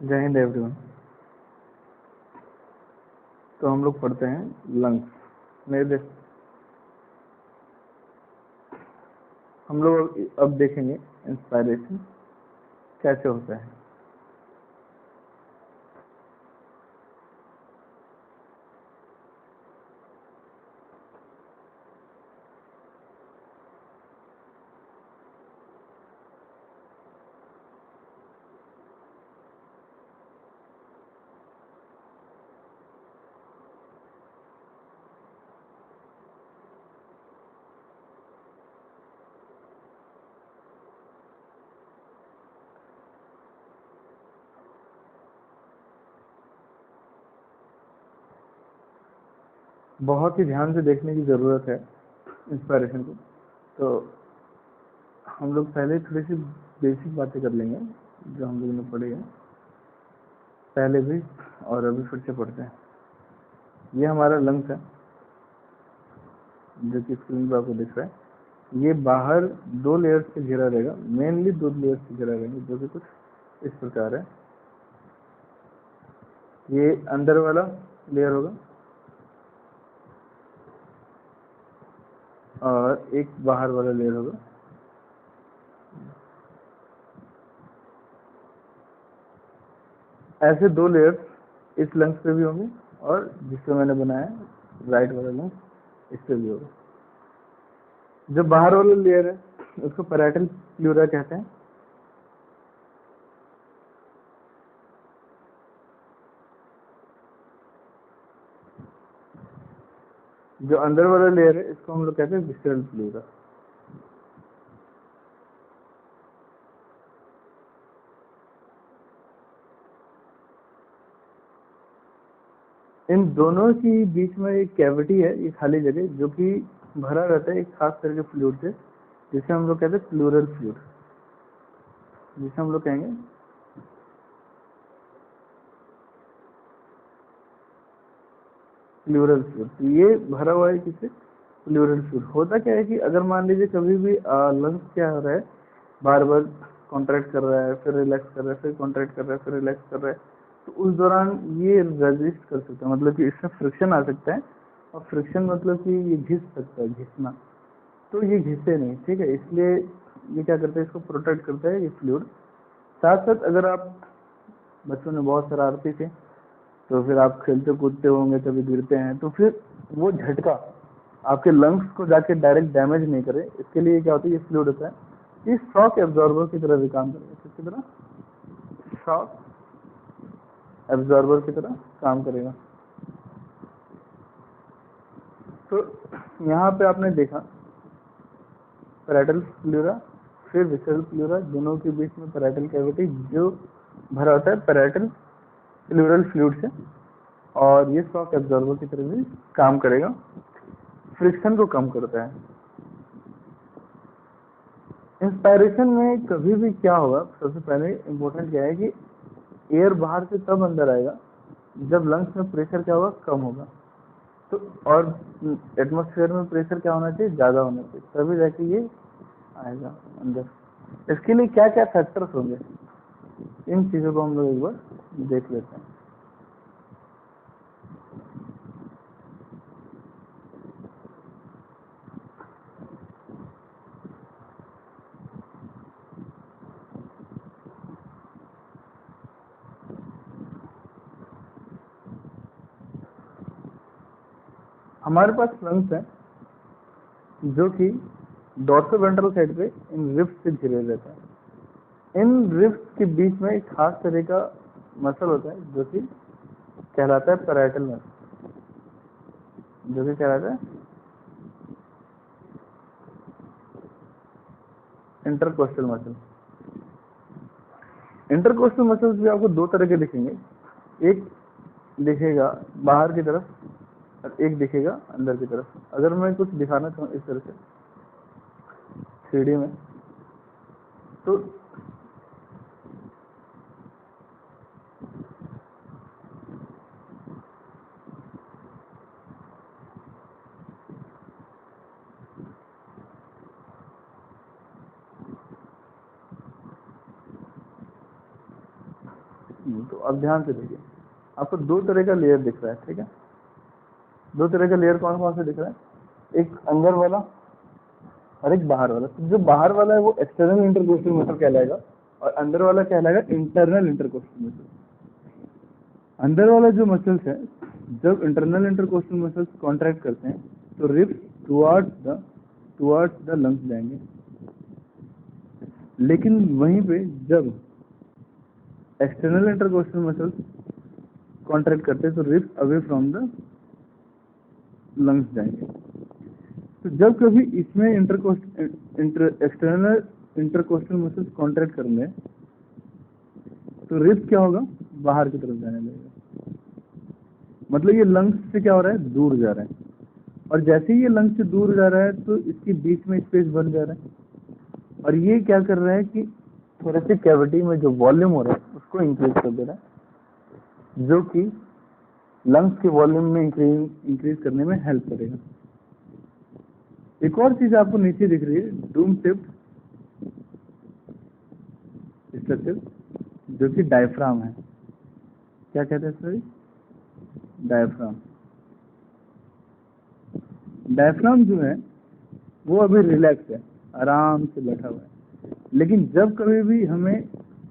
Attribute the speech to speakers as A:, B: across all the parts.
A: जय हिंद एवरीवन। तो हम लोग पढ़ते हैं लंग्स। मेरे देख हम लोग अब देखेंगे इंस्पायरेशन कैसे होता है। बहुत ही ध्यान से देखने की ज़रूरत है इंस्पायरेशन को। तो हम लोग पहले थोड़ी सी बेसिक बातें कर लेंगे जो हम लोगों ने पढ़ी है पहले भी और अभी फिर से पढ़ते हैं। ये हमारा लंग्स है जो कि स्क्रीन पर आपको दिख रहा है। ये बाहर दो लेयर्स से घिरा रहेगा, मेनली दो लेयर्स से घिरा रहेगा, जो कि कुछ इस प्रकार है। ये अंदर वाला लेयर होगा और एक बाहर वाला लेयर होगा। ऐसे दो लेयर्स इस लंग्स पे भी होंगे और जिसको मैंने बनाया राइट वाला लंग्स इस पे भी होगा। जो बाहर वाला लेयर है उसको पैराइटल प्लूरा कहते हैं। जो अंदर वाला लेयर है इसको हम लोग कहते हैं विसरल प्लूरा। इन दोनों की बीच में एक कैविटी है, ये खाली जगह जो कि भरा रहता है एक खास तरह के फ्लूइड से, जिसे हम लोग कहते हैं प्लूरल फ्लूइड, जिसे हम लोग कहेंगे प्लूरल फ्लूइड। तो ये भरा हुआ है किससे? Pleural fluid. होता क्या है कि अगर मान लीजिए कभी भी लंग्स क्या हो रहा है, बार बार कॉन्ट्रैक्ट कर रहा है, फिर रिलैक्स कर रहा है, फिर कॉन्ट्रैक्ट कर रहा है, फिर रिलैक्स कर रहा है, तो उस दौरान ये रेजिस्ट कर सकता है, मतलब कि इसमें फ्रिक्शन आ सकता है। और फ्रिक्शन मतलब कि ये घिस सकता है, घिसना। तो ये घिसे नहीं, ठीक है। इसलिए ये क्या करता है, इसको प्रोटेक्ट करता है ये फ्लूइड। साथ साथ अगर आप बच्चों ने बहुत शरारती थे तो फिर आप खेलते कूदते होंगे, कभी गिरते हैं, तो फिर वो झटका आपके लंग्स को जाके डायरेक्ट डैमेज नहीं करे, इसके लिए क्या होता है, ये फ्लूइड होता है, ये शॉक एब्जॉर्बर की तरह भी काम करेगा। किसकी तरह? शॉक एब्जॉर्बर की तरह काम करेगा। तो यहाँ पे आपने देखा पैराइटल प्लूरा फिर विसरल प्लूरा, दोनों के बीच में पैराइटल कैविटी जो भरा होता है पैराइटल प्लूरल फ्लूइड से, और ये शॉक एब्जॉर्बर की तरह भी काम करेगा, फ्रिक्शन को कम करता है। इंस्पायरेशन में कभी भी क्या होगा, सबसे पहले इम्पोर्टेंट क्या है कि एयर बाहर से तब अंदर आएगा जब लंग्स में प्रेशर क्या होगा, कम होगा। तो और एटमॉस्फेयर में प्रेशर क्या होना चाहिए, ज़्यादा होना चाहिए, तभी जाके ये आएगा अंदर। इसके लिए क्या क्या फैक्टर्स होंगे, इन चीज़ों को हम लोग एक बार देख लेते हैं। हमारे पास लंग्स है जो कि डॉर्सोवेंट्रल साइड पे इन रिब्स से घिरे रहता है। इन रिब्स के बीच में एक खास तरह का मसल होता है जो कि कहलाता है पैराइटल मसल, जो कि कहलाता है इंटरकोस्टल मसल। इंटरकोस्टल मसल्स भी आपको दो तरह के दिखेंगे, एक दिखेगा बाहर की तरफ और एक दिखेगा अंदर की तरफ। अगर मैं कुछ दिखाना चाहूँ इस तरह से 3D में, तो नहीं। तो अब ध्यान से देखिए, आपको दो तरह का लेयर दिख रहा है, ठीक है। दो तरह का लेयर कौन कौन से दिख रहा है, एक अंदर वाला और एक बाहर वाला। तो जो बाहर वाला है वो एक्सटर्नल इंटरकोस्टल मसल कहलाएगा और अंदर वाला कहलाएगा इंटरनल इंटरकोस्टल मसल। अंदर वाला जो मसल्स है, जब इंटरनल इंटरकोस्टल मसल्स कॉन्ट्रैक्ट करते हैं तो रिब्स टुवर्ड्स द लंग्स जाएंगे, लेकिन वहीं पे जब एक्सटर्नल इंटरकोस्टल मसल्स कॉन्ट्रैक्ट करते हैं तो ribs away from the lungs जाएंगे। तो जब कभी इसमें एक्सटर्नल इंटरकोस्टल मसल्स कॉन्ट्रैक्ट करेंगे तो रिब्स क्या होगा, बाहर की तरफ जाने लगेगा। मतलब ये लंग्स से क्या हो रहा है, दूर जा रहा है, और जैसे ही ये लंग्स से दूर जा रहा है तो इसके बीच में स्पेस बन जा रहा है, और ये क्या कर रहा है कि थोरेसिक कैविटी में जो वॉल्यूम हो रहा है उसको इंक्रीज कर दे रहा है, जो कि लंग्स के वॉल्यूम में इंक्रीज करने में हेल्प करेगा। एक और चीज आपको नीचे दिख रही है, डूम टिप्ड स्ट्रक्चर, जो कि डायफ्राम है। क्या कहते हैं सर, डायफ्राम। डायफ्राम जो है वो अभी रिलैक्स है, आराम से बैठा हुआ है, लेकिन जब कभी भी हमें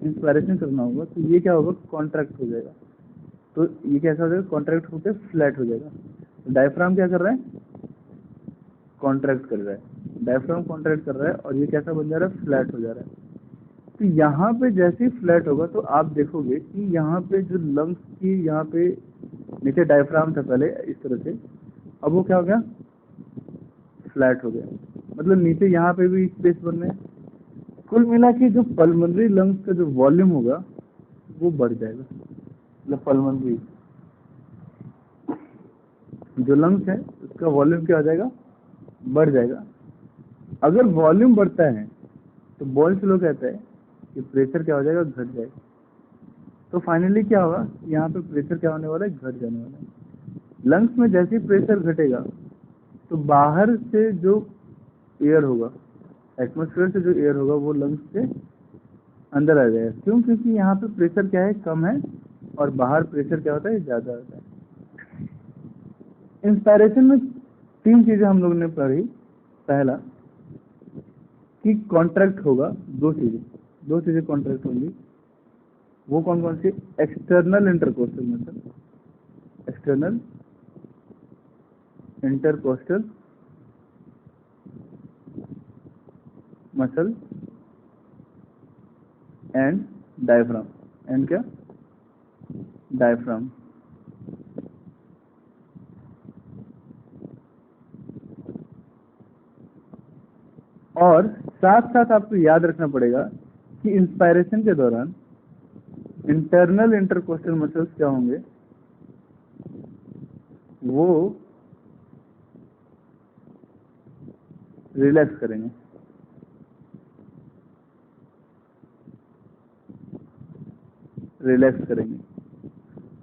A: इंस्पायरेशन करना होगा तो ये क्या होगा, कॉन्ट्रैक्ट हो जाएगा। तो ये कैसा हो जाएगा, कॉन्ट्रैक्ट होकर फ्लैट हो जाएगा। तो डायफ्राम क्या कर रहा है, कॉन्ट्रैक्ट कर रहा है, डायफ्राम कॉन्ट्रैक्ट कर रहा है और ये कैसा बन जा रहा है, फ्लैट हो जा रहा है। तो यहाँ पे जैसे ही फ्लैट होगा तो आप देखोगे कि यहाँ पे जो लंग्स की यहाँ पे नीचे डायफ्राम था पहले इस तरह से, अब वो क्या हो गया, फ्लैट हो गया। मतलब नीचे यहाँ पे भी स्पेस बन रहे हैं। कुल मिला के जो पल्मोनरी लंग्स का जो वॉल्यूम होगा वो बढ़ जाएगा। मतलब पल्मोनरी जो लंग्स है उसका वॉल्यूम क्या हो जाएगा, बढ़ जाएगा। अगर वॉल्यूम बढ़ता है तो बोल्ट्जमैन कहता है कि प्रेशर क्या हो जाएगा, घट जाएगा। तो फाइनली क्या होगा, यहाँ पे प्रेशर क्या होने वाला है, घट जाने वाला है। लंग्स में जैसे ही प्रेशर घटेगा तो बाहर से जो एयर होगा, एटमॉस्फेयर से जो एयर होगा वो लंग्स से अंदर आ जाएगा। क्यों, क्योंकि यहाँ पे प्रेशर क्या है, कम है, और बाहर प्रेशर क्या होता है, ज्यादा होता है। इंस्पायरेशन में तीन चीजें हम लोग ने पढ़ी। पहला कि कॉन्ट्रैक्ट होगा, दो चीजें कॉन्ट्रैक्ट होंगी। वो कौन कौन सी, external intercostal muscle, external intercostal muscle and diaphragm, and क्या, डायफ्राम। और साथ साथ आपको याद रखना पड़ेगा कि इंस्पायरेशन के दौरान इंटरनल इंटरकोस्टल मसल्स क्या होंगे, वो रिलैक्स करेंगे।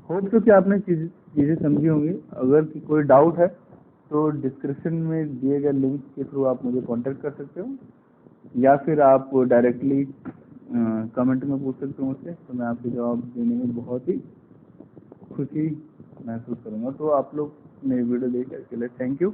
A: होप तो कि आपने चीजें समझी होंगी। अगर कोई डाउट है तो डिस्क्रिप्शन में दिए गए लिंक के थ्रू आप मुझे कांटेक्ट कर सकते हो, या फिर आप डायरेक्टली कमेंट में पूछ सकते हो मुझसे, तो मैं आपको जवाब देने में बहुत ही खुशी महसूस करूंगा। तो आप लोग मेरी वीडियो देखने के लिए थैंक यू।